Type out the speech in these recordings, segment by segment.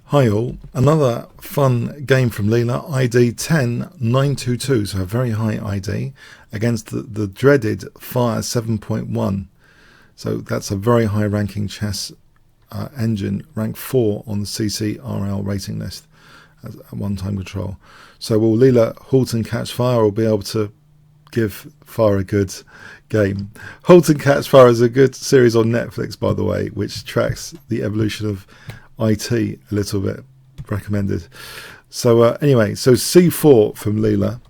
Hi all, another fun game from Leela ID 10922, so a very high ID, against the dreaded Fire 7.1. So that's a very high ranking chess engine, rank 4 on the CCRL rating list as a one-time control. So will Leela halt and catch fire, or be able to give Fire a good game? Halt and Catch Fire is a good series on Netflix, by the way, which tracks the evolution of IT a little bit. Recommended. So anyway, so C4 from Leela,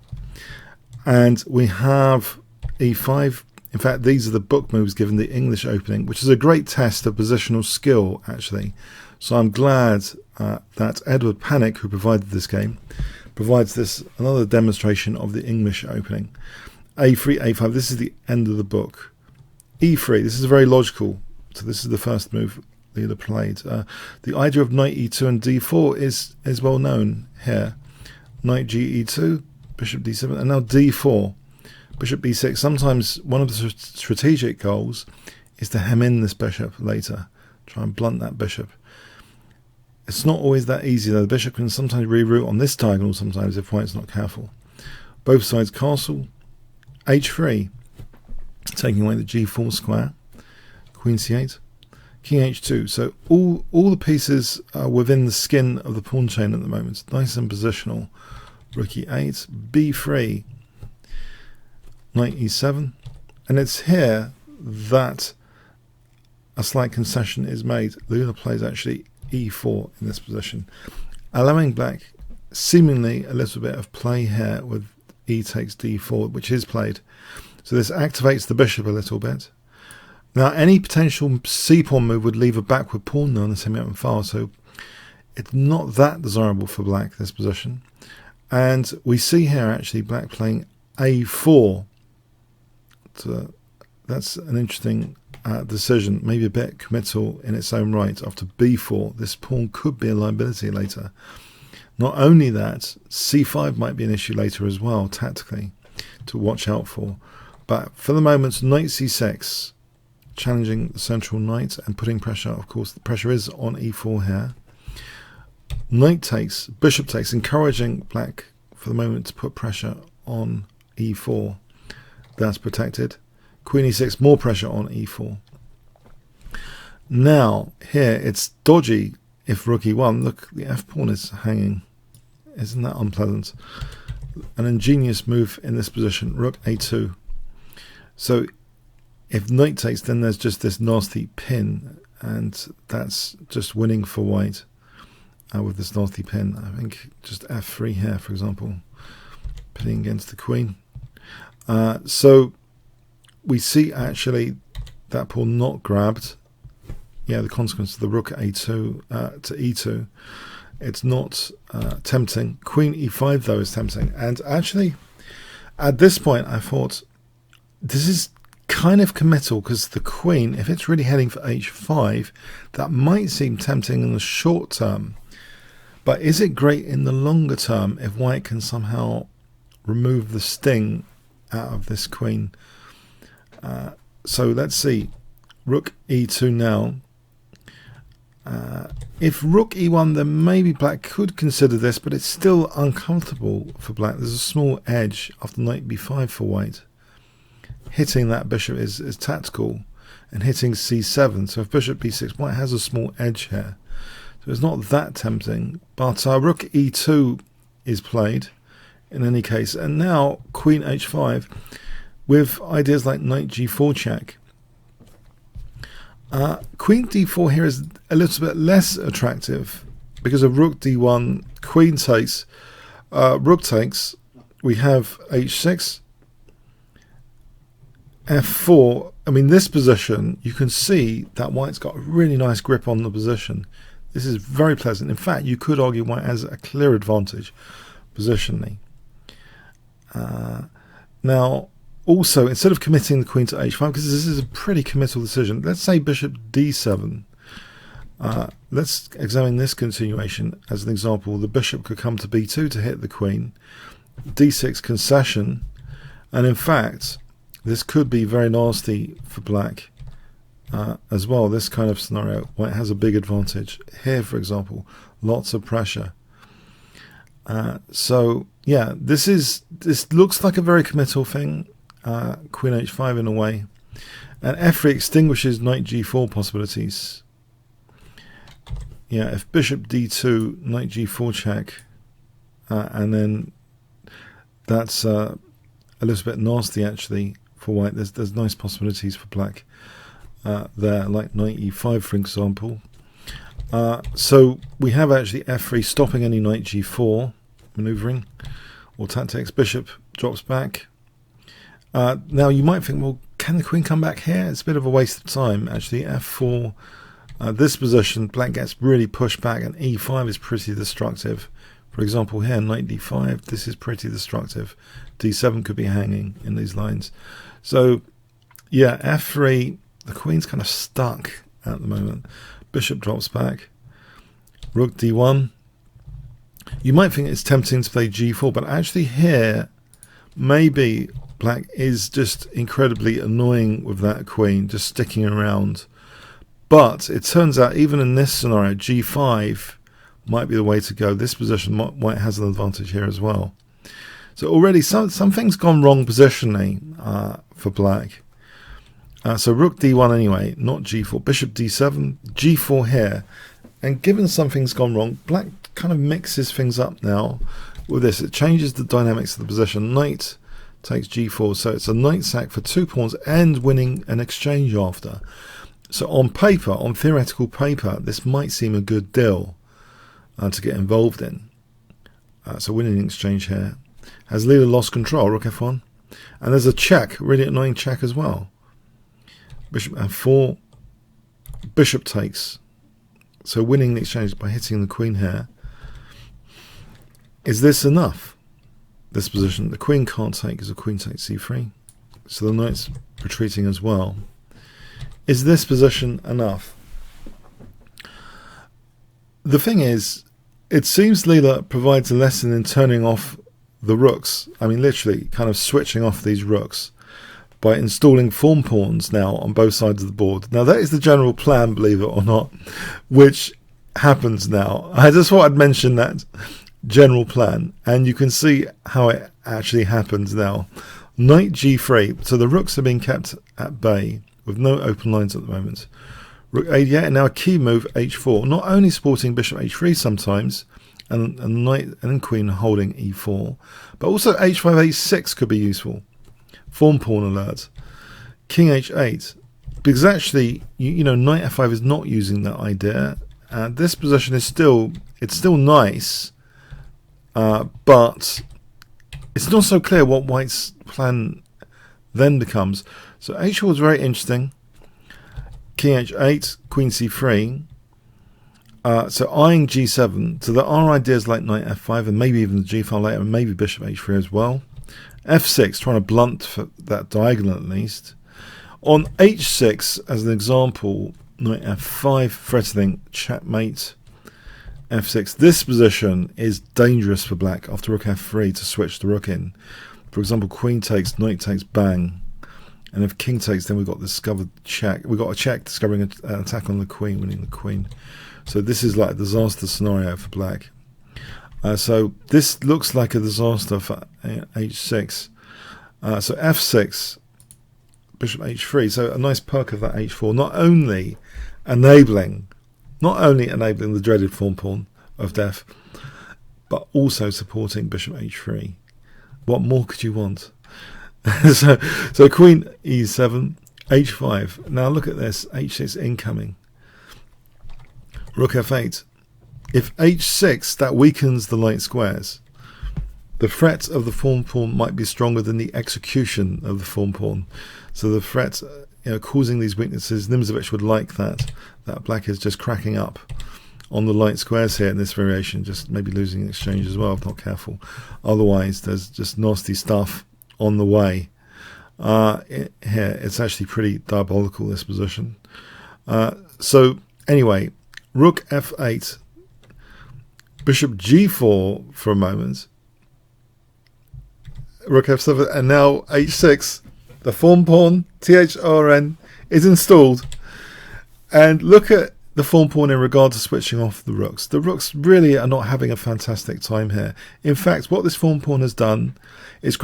and we have E5. In fact, these are the book moves given the English opening, which is a great test of positional skill, actually. So I'm glad that Edward Panic, who provided this game, provides this another demonstration of the English opening. A3, A5, this is the end of the book. E3, this is very logical. So this is the first move Leela played. The idea of knight e2 and d4 is well known here. Knight ge2, bishop d7, and now d4, bishop b6. Sometimes one of the strategic goals is to hem in this bishop later, try and blunt that bishop. It's not always that easy though. The bishop can sometimes reroute on this diagonal sometimes if white's not careful. Both sides castle. H3, taking away the g4 square. Queen c8. King h2. So all the pieces are within the skin of the pawn chain at the moment. Nice and positional. Rook e8, b3, knight e7, and it's here that a slight concession is made. Leela plays actually e4 in this position, allowing black seemingly a little bit of play here with e takes d4, which is played. So this activates the bishop a little bit. Now, any potential c-pawn move would leave a backward pawn there on the semi-open file, so it's not that desirable for black, this position. And we see here actually black playing a4. So that's an interesting decision, maybe a bit committal in its own right. After b4, this pawn could be a liability later. Not only that, c5 might be an issue later as well, tactically, to watch out for. But for the moment, knight c6, challenging the central knight and putting pressure. Of course, the pressure is on e4 here. Knight takes, bishop takes, encouraging black for the moment to put pressure on e4. That's protected. Queen e6, more pressure on e4. Now, here it's dodgy if rook e1. Look, the f pawn is hanging. Isn't that unpleasant? An ingenious move in this position. Rook a2. So if knight takes, then there's just this nasty pin, and that's just winning for white with this nasty pin. I think just f3 here, for example, pinning against the queen. So we see actually that pawn not grabbed. Yeah, the consequence of the rook a2 to e2. It's not tempting. Queen e5 though is tempting, and actually at this point I thought this is kind of committal, because the queen, if it's really heading for h5, that might seem tempting in the short term, but is it great in the longer term if white can somehow remove the sting out of this queen? So let's see. Rook e2 now. If rook e1, then maybe black could consider this, but it's still uncomfortable for black. There's a small edge after knight b5 for white. Hitting that bishop is tactical, and hitting c7. So if bishop b6, white has a small edge here. So it's not that tempting. But rook e2 is played in any case. And now queen h5 with ideas like knight g4 check. Queen d4 here is a little bit less attractive because of rook d1, queen takes, rook takes. We have h6. f4, I mean this position, you can see that white's got a really nice grip on the position. This is very pleasant. In fact, you could argue white has a clear advantage positionally. Now, also, instead of committing the queen to h5, because this is a pretty committal decision, let's say bishop d7. Let's examine this continuation as an example. The bishop could come to b2 to hit the queen. d6 concession, and in fact, this could be very nasty for black. as well. This kind of scenario, white has a big advantage. Here, for example, lots of pressure. So yeah, this looks like a very committal thing. Queen h5 in a way, and f3 extinguishes knight g4 possibilities. Yeah, if bishop d2, knight g4 check, and then that's a little bit nasty actually for white. There's nice possibilities for black there, like knight e5 for example. So we have actually f3 stopping any knight g4 maneuvering or tactics. Bishop drops back. Now you might think, well, can the queen come back here? It's a bit of a waste of time actually. f4, this position, black gets really pushed back, and e5 is pretty destructive. For example here, knight d5, this is pretty destructive. d7 could be hanging in these lines. So yeah, f3, the queen's kind of stuck at the moment. Bishop drops back. Rook d1. You might think it's tempting to play g4, but actually here, maybe black is just incredibly annoying with that queen, just sticking around. But it turns out, even in this scenario, g5 might be the way to go. This position, white has an advantage here as well. So already something's gone wrong positionally for black. So rook d1 anyway, not g4. Bishop d7, g4 here. And given something's gone wrong, black kind of mixes things up now with this. It changes the dynamics of the position. Knight takes g4, so it's a knight sack for 2 pawns and winning an exchange after. So on paper, on theoretical paper, this might seem a good deal to get involved in. So winning an exchange here. Has Leela lost control? Rook f1. And there's a check, really annoying check as well. Bishop f4. Bishop takes. So winning the exchange by hitting the queen here. Is this enough? This position, the queen can't take because the queen takes c3. So the knight's retreating as well. Is this position enough? The thing is, it seems Leela provides a lesson in turning off the rooks. I mean, literally kind of switching off these rooks by installing form pawns now on both sides of the board. Now that is the general plan, believe it or not, which happens now. I just thought I'd mention that general plan, and you can see how it actually happens now. Knight g3, so the rooks are being kept at bay with no open lines at the moment. Rook a8, and now a key move h4, not only supporting bishop h3 sometimes, and knight and then queen holding e4, but also h5 h6 could be useful. Form pawn alert. King h8, because actually you know knight f5 is not using that idea, and this position is still nice, but it's not so clear what white's plan then becomes. So h4 is very interesting. King h8, queen c3. So eyeing g7. So there are ideas like knight f5 and maybe even the g file later, and maybe bishop h3 as well. f6, trying to blunt for that diagonal at least. On h6, as an example, knight f5, threatening checkmate. f6. This position is dangerous for black after rook f3 to switch the rook in. For example, queen takes, knight takes, bang. And if king takes, then we've got discovered check. We've got a check discovering an attack on the queen, winning the queen. So this is like a disaster scenario for black. So this looks like a disaster for h6. So f6, bishop h3. So a nice perk of that h4. Not only enabling the dreaded form pawn of death, but also supporting bishop h3. What more could you want? so queen e7, h5. Now look at this, h6 incoming. Rook f8. If h6, that weakens the light squares. The threat of the form pawn might be stronger than the execution of the form pawn. So the threat, causing these weaknesses, Nimzovich would like that black is just cracking up on the light squares here in this variation, just maybe losing an exchange as well if not careful. Otherwise, there's just nasty stuff on the way. Here, it's actually pretty diabolical, this position. So anyway, rook f8, bishop g4 for a moment, rook f7, and now h6. The form pawn, THRN, is installed. And look at the form pawn in regard to switching off the rooks. The rooks really are not having a fantastic time here. In fact, what this form pawn has done is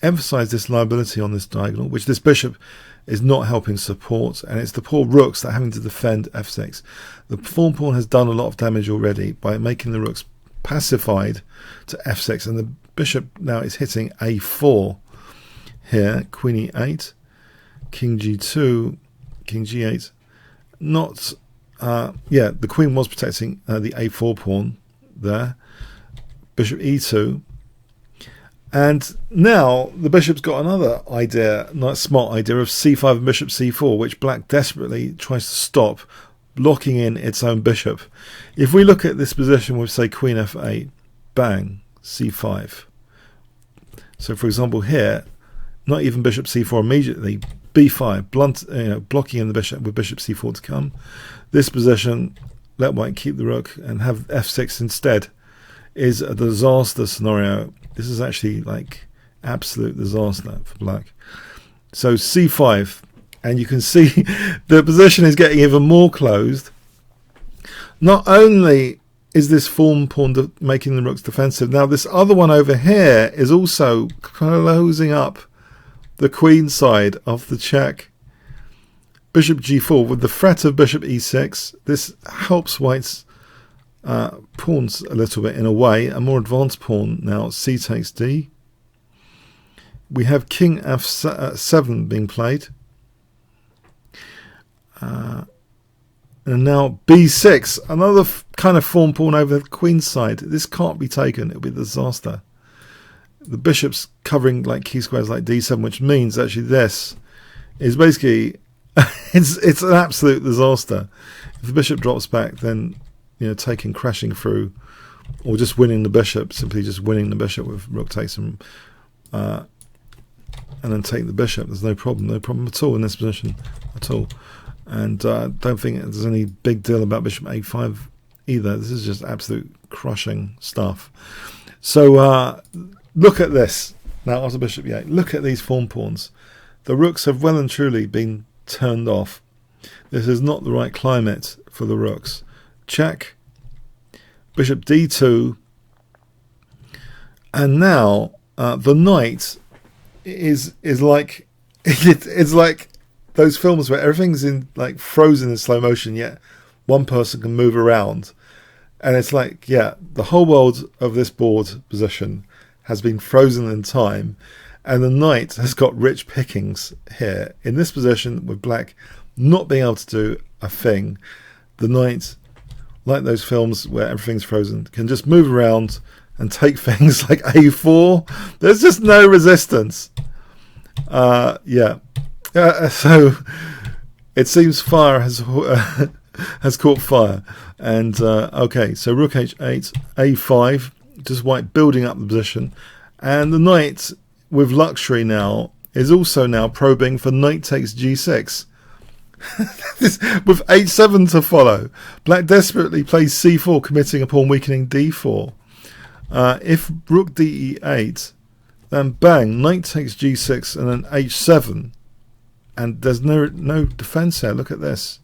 emphasise this liability on this diagonal, which this bishop is not helping support, and it's the poor rooks that are having to defend f6. The form pawn has done a lot of damage already by making the rooks pacified to f6, and the bishop now is hitting a4 here. Queen e8, king g2, king g8. Not the queen was protecting the a4 pawn there. Bishop e2, and now the bishop's got another idea, not smart idea, of c5 and bishop c4, which black desperately tries to stop, blocking in its own bishop. If we look at this position with, say, queen f8, bang, c5. So for example here, not even bishop c4 immediately, b5, blocking in the bishop with bishop c4 to come. This position, let white keep the rook and have f6 instead, is a disaster scenario. This is actually like absolute disaster for black. So c5, and you can see the position is getting even more closed. Not only is this form pawn making the rooks defensive, now this other one over here is also closing up the queen side of the check. Bishop g4 with the threat of bishop e6. This helps white's pawns a little bit in a way. A more advanced pawn now, c takes d. We have king f7 being played. And now b6, another kind of form pawn over the queen side. This can't be taken, it'll be a disaster. The bishop's covering like key squares like d7, which means actually this is basically it's an absolute disaster. If the bishop drops back, then taking crashing through, or just winning the bishop, simply just winning the bishop with rook takes and then take the bishop. There's no problem at all in this position at all. And don't think there's any big deal about bishop a5 either. This is just absolute crushing stuff. So look at this now after bishop e8. Look at these form pawns. The rooks have well and truly been turned off. This is not the right climate for the rooks. Check, bishop d2, and now the knight is like it's like those films where everything's in like frozen in slow motion, yet one person can move around, and it's like, yeah, the whole world of this board position has been frozen in time, and the knight has got rich pickings here in this position with black not being able to do a thing. The knight, like those films where everything's frozen, can just move around and take things like a4. There's just no resistance. So it seems fire has caught fire. And okay, so rook h8, a5, just white building up the position, and the knight with luxury now is also now probing for knight takes g6. With h7 to follow, black desperately plays c4, committing a pawn weakening d4. If rook d8, then bang, knight takes g6 and then h7, and there's no defense here. Look at this,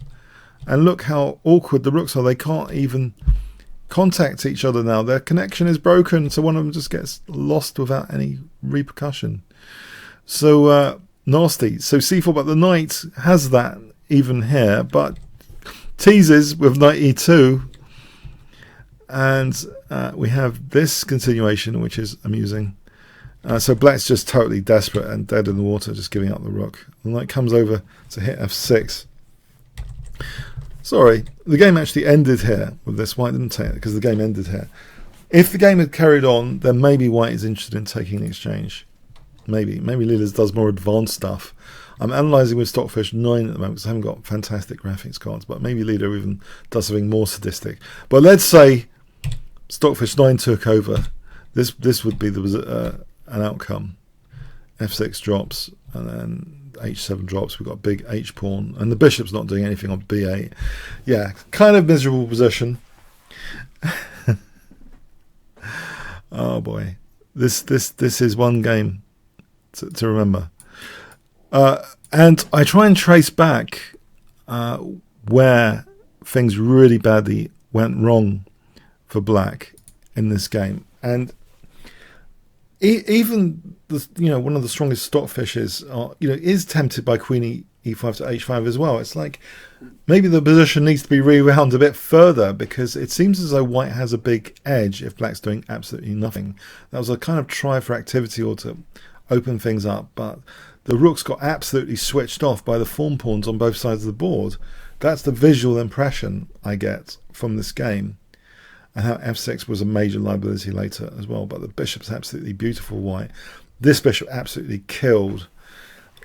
and look how awkward the rooks are. They can't even contact each other now. Their connection is broken, so one of them just gets lost without any repercussion. So nasty. So c4, but the knight has that even here, but teases with knight e2, and we have this continuation, which is amusing. So black's just totally desperate and dead in the water, just giving up the rook. The knight comes over to hit f6. Sorry, the game actually ended here with this. White didn't take it because the game ended here. If the game had carried on, then maybe white is interested in taking the exchange. Maybe Leela's does more advanced stuff. I'm analysing with Stockfish 9 at the moment because I haven't got fantastic graphics cards, but maybe Leela even does something more sadistic. But let's say Stockfish 9 took over. This would be an outcome. f6 drops, and then h7 drops. We've got a big h pawn, and the bishop's not doing anything on b8. Yeah, kind of miserable position. Oh boy, this is one game to remember. And I try and trace back where things really badly went wrong for black in this game. And even the, one of the strongest stockfishes is tempted by queen e5 to h5 as well. It's like maybe the position needs to be rewound a bit further, because it seems as though white has a big edge if black's doing absolutely nothing. That was a kind of try for activity or to open things up, but the rooks got absolutely switched off by the fawn pawns on both sides of the board. That's the visual impression I get from this game, and how f6 was a major liability later as well. But the bishop's absolutely beautiful white. This bishop absolutely killed.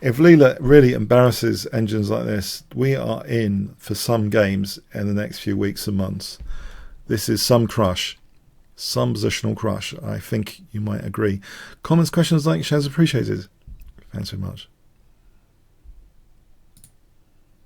If Leela really embarrasses engines like this, we are in for some games in the next few weeks and months. This is some crush, some positional crush. I think you might agree. Comments, questions, likes, shares appreciated. Thanks very much.